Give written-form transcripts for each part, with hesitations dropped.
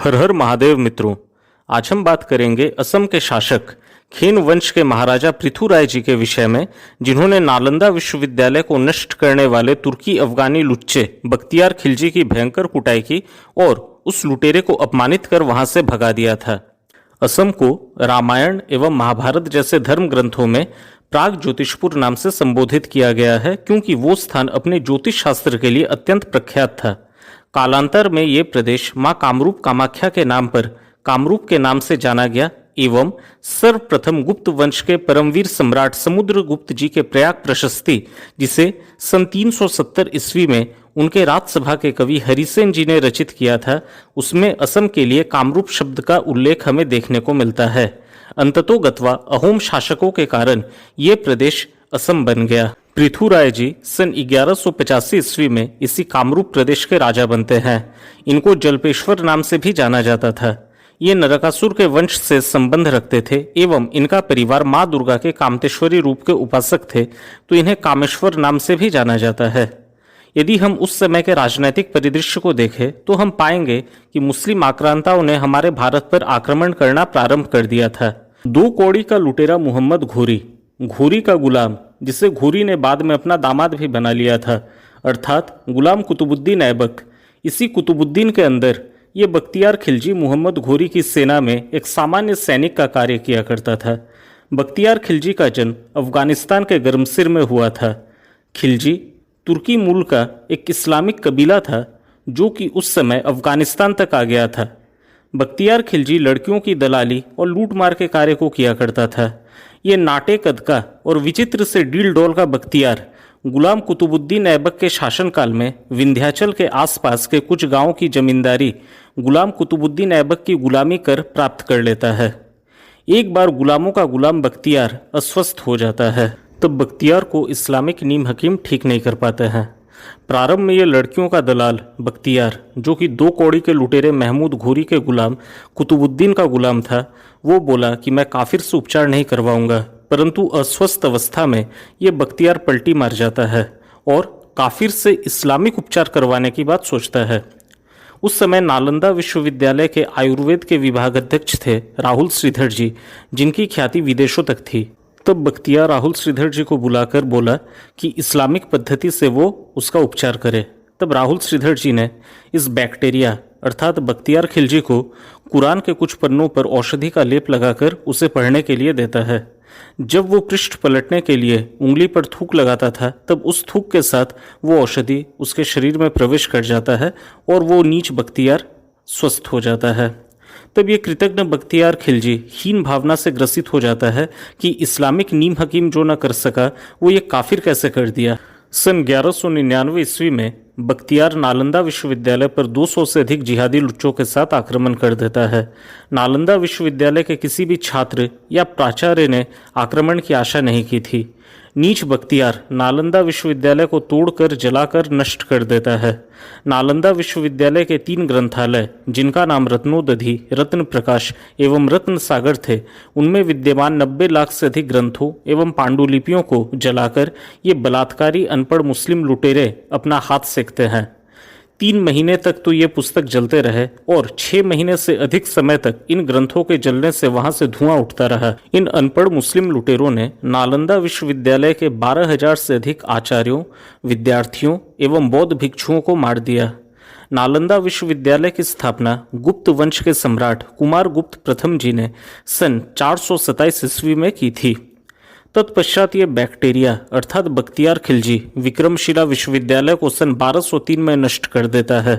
हर हर महादेव मित्रों, आज हम बात करेंगे असम के शासक खेन वंश के महाराजा पृथुराय जी के विषय में, जिन्होंने नालंदा विश्वविद्यालय को नष्ट करने वाले तुर्की अफगानी लुच्चे बख्तियार खिलजी की भयंकर कुटाई की और उस लुटेरे को अपमानित कर वहां से भगा दिया था। असम को रामायण एवं महाभारत जैसे धर्म ग्रंथों में प्राग ज्योतिषपुर नाम से संबोधित किया गया है, क्योंकि वो स्थान अपने ज्योतिष शास्त्र के लिए अत्यंत प्रख्यात था। कालांतर में ये प्रदेश मां कामरूप कामाख्या के नाम पर कामरूप के नाम से जाना गया एवं सर्वप्रथम गुप्त वंश के परमवीर सम्राट समुद्रगुप्त जी के प्रयाग प्रशस्ति, जिसे सन 370 ईस्वी में उनके राजसभा के कवि हरिसेन जी ने रचित किया था, उसमें असम के लिए कामरूप शब्द का उल्लेख हमें देखने को मिलता है। अंततोगत्वा अहोम शासकों के कारण ये प्रदेश असम बन गया। पृथुराय जी सन 1185 ईस्वी में इसी कामरूप प्रदेश के राजा बनते हैं। इनको जल्पेश्वर नाम से भी जाना जाता था। ये नरकासुर के वंश से संबंध रखते थे एवं इनका परिवार मां दुर्गा के कामतेश्वरी रूप के उपासक थे, तो इन्हें कामेश्वर नाम से भी जाना जाता है। यदि हम उस समय के राजनैतिक परिदृश्य को देखें तो हम पाएंगे कि मुस्लिम आक्रांताओं ने हमारे भारत पर आक्रमण करना प्रारंभ कर दिया था। 2 कौड़ी का लुटेरा मोहम्मद घोरी, घोरी का गुलाम, जिसे घोरी ने बाद में अपना दामाद भी बना लिया था, अर्थात गुलाम कुतुबुद्दीन ऐबक। इसी कुतुबुद्दीन के अंदर ये बख्तियार खिलजी मोहम्मद घोरी की सेना में एक सामान्य सैनिक का कार्य किया करता था। बख्तियार खिलजी का जन्म अफगानिस्तान के गर्मसिर में हुआ था। खिलजी तुर्की मूल का एक इस्लामिक कबीला था, जो कि उस समय अफगानिस्तान तक आ गया था। बख्तियार खिलजी लड़कियों की दलाली और लूटमार के कार्य को किया करता था। ये नाटे कद का और विचित्र से डील डोल का बख्तियार गुलाम कुतुबुद्दीन ऐबक के शासनकाल में विंध्याचल के आसपास के कुछ गांवों की जमींदारी गुलाम कुतुबुद्दीन ऐबक की गुलामी कर प्राप्त कर लेता है। एक बार गुलामों का गुलाम बख्तियार अस्वस्थ हो जाता है, तब बख्तियार को इस्लामिक नीम हकीम ठीक नहीं कर पाते हैं। प्रारंभ में ये लड़कियों का दलाल बख्तियार, जो कि 2 कौड़ी के लुटेरे महमूद घोरी के गुलाम कुतुबुद्दीन का गुलाम था, वो बोला कि मैं काफिर से उपचार नहीं करवाऊंगा, परंतु अस्वस्थ अवस्था में ये बख्तियार पलटी मार जाता है और काफिर से इस्लामिक उपचार करवाने की बात सोचता है। उस समय नालंदा विश्वविद्यालय के आयुर्वेद के विभागाध्यक्ष थे राहुल श्रीधर जी, जिनकी ख्याति विदेशों तक थी। तब बख्तियार राहुल श्रीधर जी को बुलाकर बोला कि इस्लामिक पद्धति से वो उसका उपचार करे। तब राहुल श्रीधर जी ने इस बैक्टीरिया अर्थात बख्तियार खिलजी को कुरान के कुछ पन्नों पर औषधि का लेप लगाकर उसे पढ़ने के लिए देता है। जब वो पृष्ठ पलटने के लिए उंगली पर थूक लगाता था, तब उस थूक के साथ वो औषधि उसके शरीर में प्रवेश कर जाता है और वो नीच बख्तियार स्वस्थ हो जाता है। तब ये कृतज्ञ बख्तियार खिलजी हीन भावना से ग्रसित हो जाता है कि इस्लामिक नीम हकीम जो न कर सका, वो ये काफिर कैसे कर दिया। सन 1199 ईस्वी में बख्तियार नालंदा विश्वविद्यालय पर 200 से अधिक जिहादी लुच्चों के साथ आक्रमण कर देता है। नालंदा विश्वविद्यालय के किसी भी छात्र या प्राचार्य ने आक्रमण की आशा नहीं की थी। नीच बख्तियार नालंदा विश्वविद्यालय को तोड़कर जलाकर नष्ट कर देता है। नालंदा विश्वविद्यालय के 3 ग्रंथालय, जिनका नाम रत्नोदधि, रत्न प्रकाश एवं रत्न सागर थे, उनमें विद्यमान 90 लाख से अधिक ग्रंथों एवं पांडुलिपियों को जलाकर ये बलात्कारी अनपढ़ मुस्लिम लुटेरे अपना हाथ सेकते हैं। 3 महीने तक तो ये पुस्तक जलते रहे और 6 महीने से अधिक समय तक इन ग्रंथों के जलने से वहां से धुआं उठता रहा। इन अनपढ़ मुस्लिम लुटेरों ने नालंदा विश्वविद्यालय के 12,000 से अधिक आचार्यों, विद्यार्थियों एवं बौद्ध भिक्षुओं को मार दिया। नालंदा विश्वविद्यालय की स्थापना गुप्त वंश के सम्राट कुमार गुप्त प्रथम जी ने सन 427 ईस्वी में की थी। तत्पश्चात ये बैक्टीरिया अर्थात बख्तियार खिलजी विक्रमशिला विश्वविद्यालय को सन 1203 में नष्ट कर देता है।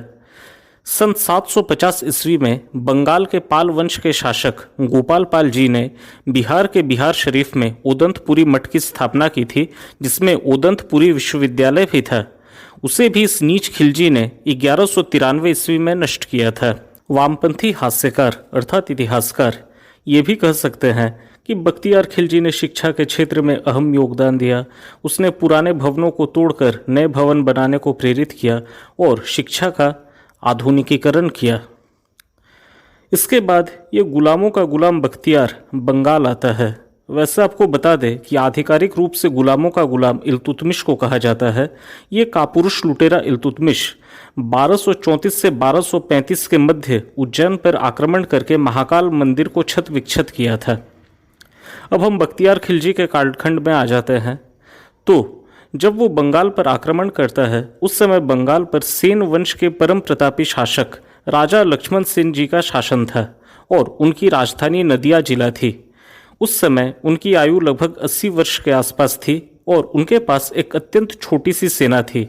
सन 750 ईस्वी में बंगाल के पाल वंश के शासक गोपाल पाल जी ने बिहार के बिहार शरीफ में ओदंतपुरी मठ की स्थापना की थी, जिसमें ओदंतपुरी विश्वविद्यालय भी था। उसे भी इस नीच खिलजी ने 1193 ईस्वी में नष्ट किया था। वामपंथी हास्यकार अर्थात इतिहासकार ये भी कह सकते हैं कि बख्तियार खिलजी ने शिक्षा के क्षेत्र में अहम योगदान दिया। उसने पुराने भवनों को तोड़कर नए भवन बनाने को प्रेरित किया और शिक्षा का आधुनिकीकरण किया। इसके बाद ये गुलामों का गुलाम बख्तियार बंगाल आता है। वैसे आपको बता दें कि आधिकारिक रूप से गुलामों का गुलाम इल्तुतमिश को कहा जाता है। ये कापुरुष लुटेरा इल्तुतमिश 1234 से 1235 के मध्य उज्जैन पर आक्रमण करके महाकाल मंदिर को क्षत विक्षत किया था। अब हम बख्तियार खिलजी के कालखंड में आ जाते हैं। तो जब वो बंगाल पर आक्रमण करता है उस समय बंगाल पर सेन वंश के परम प्रतापी शासक राजा लक्ष्मण सेन जी का शासन था और उनकी राजधानी नदिया जिला थी। उस समय उनकी आयु लगभग 80 वर्ष के आसपास थी और उनके पास एक अत्यंत छोटी सी सेना थी।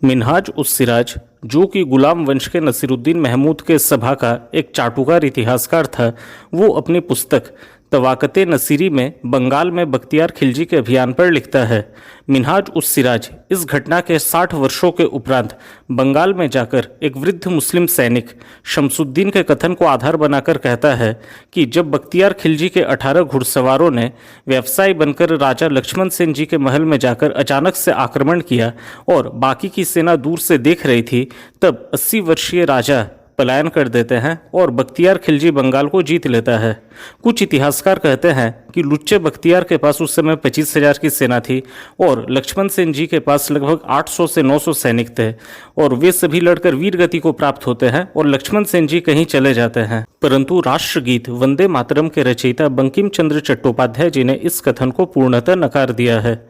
मिन्हाज उस सिराज, जो कि गुलाम वंश के नसीरुद्दीन महमूद के सभा का एक चाटुकार इतिहासकार था, वो अपनी पुस्तक तवाक़ते नसीरी में बंगाल में बख्तियार खिलजी के अभियान पर लिखता है। मिन्हाज उस सिराज इस घटना के 60 वर्षों के उपरांत बंगाल में जाकर एक वृद्ध मुस्लिम सैनिक शमसुद्दीन के कथन को आधार बनाकर कहता है कि जब बख्तियार खिलजी के 18 घुड़सवारों ने व्यवसायी बनकर राजा लक्ष्मण सेन जी के महल में जाकर अचानक से आक्रमण किया और बाकी की सेना दूर से देख रही थी, तब 80 वर्षीय राजा पलायन कर देते हैं और बख्तियार खिलजी बंगाल को जीत लेता है। कुछ इतिहासकार कहते हैं कि लुच्चे बख्तियार के पास उस समय 25,000 की सेना थी और लक्ष्मण सेन जी के पास लगभग 800 से 900 सैनिक थे और वे सभी लड़कर वीर गति को प्राप्त होते हैं और लक्ष्मण सेन जी कहीं चले जाते हैं। परंतु राष्ट्रगीत वंदे मातरम के रचयिता बंकिम चंद्र चट्टोपाध्याय जी ने इस कथन को पूर्णतः नकार दिया है।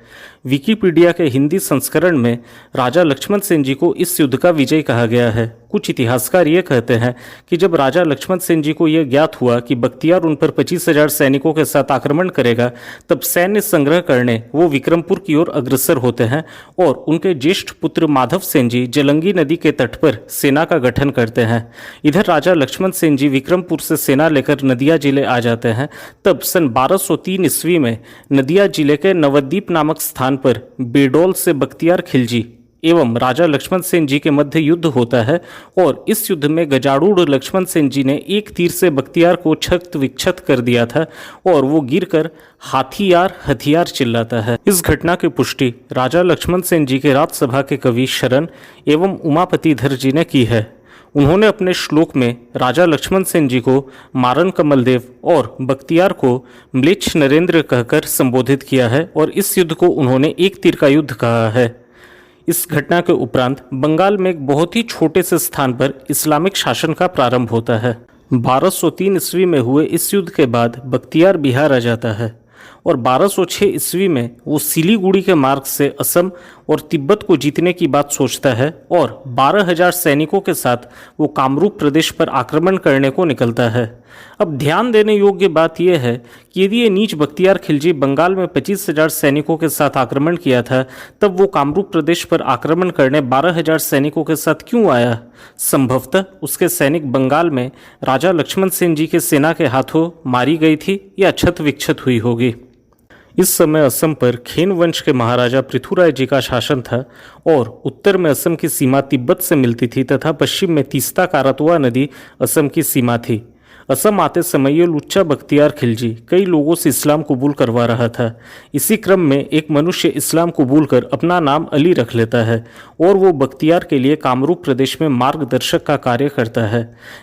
विकिपीडिया के हिंदी संस्करण में राजा लक्ष्मण सेन जी को इस युद्ध का विजयी कहा गया है। कुछ इतिहासकार ये कहते हैं कि जब राजा लक्ष्मण सेन जी को यह ज्ञात हुआ कि बख्तियार उन पर 25,000 सैनिकों के साथ आक्रमण करेगा, तब सैन्य संग्रह करने वो विक्रमपुर की ओर अग्रसर होते हैं और उनके ज्येष्ठ पुत्र माधव सेन जी जलंगी नदी के तट पर सेना का गठन करते हैं। इधर राजा लक्ष्मण सेन जी विक्रमपुर से सेना लेकर नदिया जिले आ जाते हैं। तब सन 1203 ईस्वी में नदिया जिले के नवद्वीप नामक स्थान पर बेडोल से बख्तियार खिलजी एवं राजा लक्ष्मण सेन जी के मध्य युद्ध होता है और इस युद्ध में गजारूढ़ लक्ष्मण सेन जी ने एक तीर से बख्तियार को क्षत विक्षत कर दिया था और वो गिरकर हाथियार हथियार चिल्लाता है। इस घटना की पुष्टि राजा लक्ष्मण सेन जी के राजसभा के कवि शरण एवं उमापतिधर जी ने की है। उन्होंने अपने श्लोक में राजा लक्ष्मण सेन जी को मारन कमलदेव और बख्तियार को म्लेच्छ नरेंद्र कहकर संबोधित किया है और इस युद्ध को उन्होंने एक तीर का युद्ध कहा है। इस घटना के उपरांत बंगाल में एक बहुत ही छोटे से स्थान पर इस्लामिक शासन का प्रारंभ होता है। 1203 ईस्वी में हुए इस युद्ध के बाद बख्तियार बिहार आ जाता है और 1206 ईस्वी में वो सिलीगुड़ी के मार्ग से असम और तिब्बत को जीतने की बात सोचता है और 12,000 सैनिकों के साथ वो कामरूप प्रदेश पर आक्रमण करने को निकलता है। अब ध्यान देने योग्य बात यह है कि यदि ये नीच बख्तियार खिलजी बंगाल में 25,000 सैनिकों के साथ आक्रमण किया था, तब वो कामरूप प्रदेश पर आक्रमण करने 12,000 सैनिकों के साथ क्यों आया? संभवतः उसके सैनिक बंगाल में राजा लक्ष्मण सेन जी के सेना के हाथों मारी गई थी या क्षत विक्षत हुई होगी। इस समय असम पर खेन वंश के महाराजा पृथुराय जी का शासन था और उत्तर में असम की सीमा तिब्बत से मिलती थी तथा पश्चिम में तीस्ता कारतुआ नदी असम की सीमा थी। असम आते समय ये लुच्चा बख्तियार खिलजी कई लोगों से इस्लाम कबूल करवा रहा था। इसी क्रम में एक मनुष्य इस्लाम कबूल कर अपना नाम अली रख लेता है और वो बख्तियार के लिए कामरूप प्रदेश में मार्गदर्शक का कार्य करता है।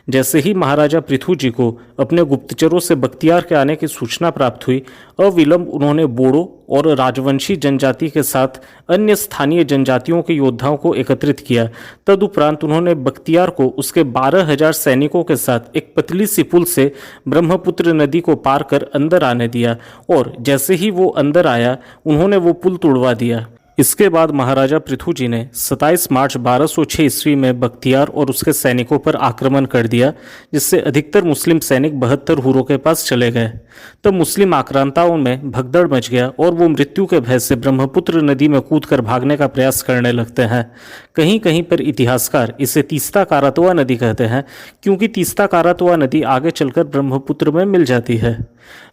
जैसे ही महाराजा पृथु जी को अपने गुप्तचरों से बख्तियार के आने की सूचना प्राप्त हुई, अविलंब उन्होंने बोडो और राजवंशी जनजाति के साथ अन्य स्थानीय जनजातियों के योद्धाओं को एकत्रित किया। तदुपरांत उन्होंने बख्तियार को उसके 12,000 सैनिकों के साथ एक पतली सी पुल से ब्रह्मपुत्र नदी को पार कर अंदर आने दिया और जैसे ही वो अंदर आया उन्होंने वो पुल तोड़वा दिया। इसके बाद महाराजा पृथु जी ने 27 मार्च 1206 ईस्वी में बख्तियार और उसके सैनिकों पर आक्रमण कर दिया, जिससे अधिकतर मुस्लिम सैनिक 72 हुरों के पास चले गए। तब मुस्लिम आक्रांताओं में भगदड़ मच गया और वो मृत्यु के भय से ब्रह्मपुत्र नदी में कूदकर भागने का प्रयास करने लगते हैं। कहीं कहीं पर इतिहासकार इसे तीस्ता कारतुआ नदी कहते हैं, क्योंकि तीस्ता कारतुआ नदी आगे चलकर ब्रह्मपुत्र में मिल जाती है।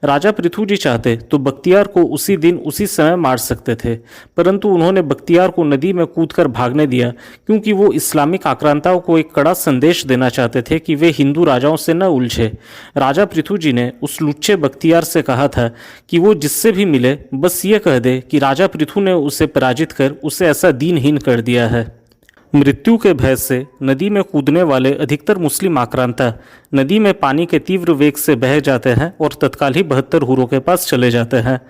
राजा पृथु जी चाहते तो बख्तियार को उसी दिन उसी समय मार सकते थे, परंतु उन्होंने बख्तियार को नदी में कूदकर भागने दिया, क्योंकि वो इस्लामिक आक्रांताओं को एक कड़ा संदेश देना चाहते थे कि वे हिंदू राजाओं से न उलझे। राजा पृथु जी ने उस लुच्चे बख्तियार से कहा था कि वो जिससे भी मिले बस ये कह दे कि राजा पृथु ने उसे पराजित कर उसे ऐसा दीनहीन कर दिया है। मृत्यु के भय से नदी में कूदने वाले अधिकतर मुस्लिम आक्रांता नदी में पानी के तीव्र वेग से बह जाते हैं और तत्काल ही 72 हुरों के पास चले जाते हैं।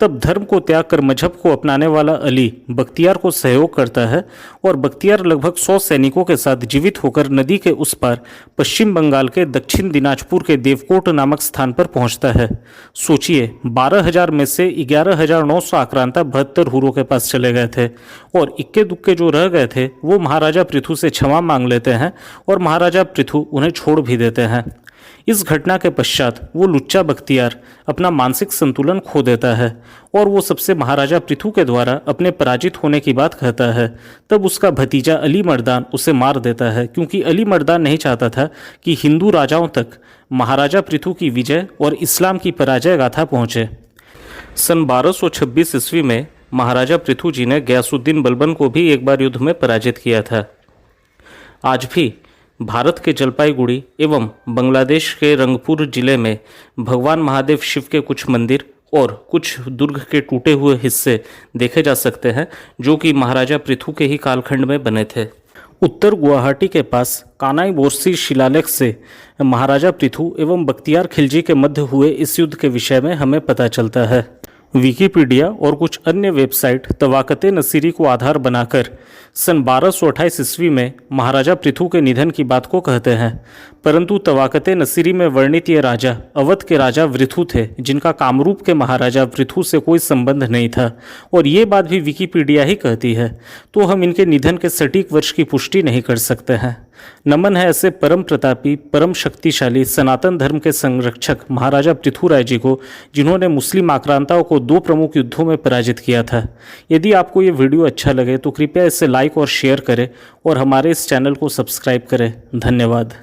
तब धर्म को त्याग कर मजहब को अपनाने वाला अली बख्तियार को सहयोग करता है और बख्तियार लगभग 100 सैनिकों के साथ जीवित होकर नदी के उस पार पश्चिम बंगाल के दक्षिण दिनाजपुर के देवकोट नामक स्थान पर पहुंचता है। सोचिए, 12,000 में से 11,900 आक्रांता 72 हुरों के पास चले गए थे और इक्के दुक्के जो रह गए थे वो महाराजा पृथु से क्षमा मांग लेते हैं और महाराजा पृथु उन्हें छोड़ भी देते हैं। इस घटना के पश्चात वो लुच्चा बख्तियार अपना मानसिक संतुलन खो देता है और वो सबसे महाराजा पृथु के द्वारा अपने पराजित होने की बात कहता है। तब उसका भतीजा अली मर्दान उसे मार देता है, क्योंकि अली मर्दान नहीं चाहता था कि हिंदू राजाओं तक महाराजा पृथु की विजय और इस्लाम की पराजय गाथा पहुँचे। सन 1226 ईस्वी में महाराजा पृथु जी ने गयासुद्दीन बलबन को भी एक बार युद्ध में पराजित किया था। आज भी भारत के जलपाईगुड़ी एवं बांग्लादेश के रंगपुर जिले में भगवान महादेव शिव के कुछ मंदिर और कुछ दुर्ग के टूटे हुए हिस्से देखे जा सकते हैं, जो कि महाराजा पृथु के ही कालखंड में बने थे। उत्तर गुवाहाटी के पास कानाई बोरसी शिलालेख से महाराजा पृथु एवं बख्तियार खिलजी के मध्य हुए इस युद्ध के विषय में हमें पता चलता है। विकिपीडिया और कुछ अन्य वेबसाइट तवाकते नसीरी को आधार बनाकर सन 1228 ईस्वी में महाराजा पृथु के निधन की बात को कहते हैं, परंतु तवाकते नसीरी में वर्णित ये राजा अवध के राजा वृथु थे, जिनका कामरूप के महाराजा पृथु से कोई संबंध नहीं था और ये बात भी विकिपीडिया ही कहती है, तो हम इनके निधन के सटीक वर्ष की पुष्टि नहीं कर सकते हैं। नमन है ऐसे परम प्रतापी, परम शक्तिशाली सनातन धर्म के संरक्षक महाराजा पृथुराय जी को, जिन्होंने मुस्लिम आक्रांताओं को 2 प्रमुख युद्धों में पराजित किया था। यदि आपको ये वीडियो अच्छा लगे तो कृपया इसे लाइक और शेयर करें और हमारे इस चैनल को सब्सक्राइब करें। धन्यवाद।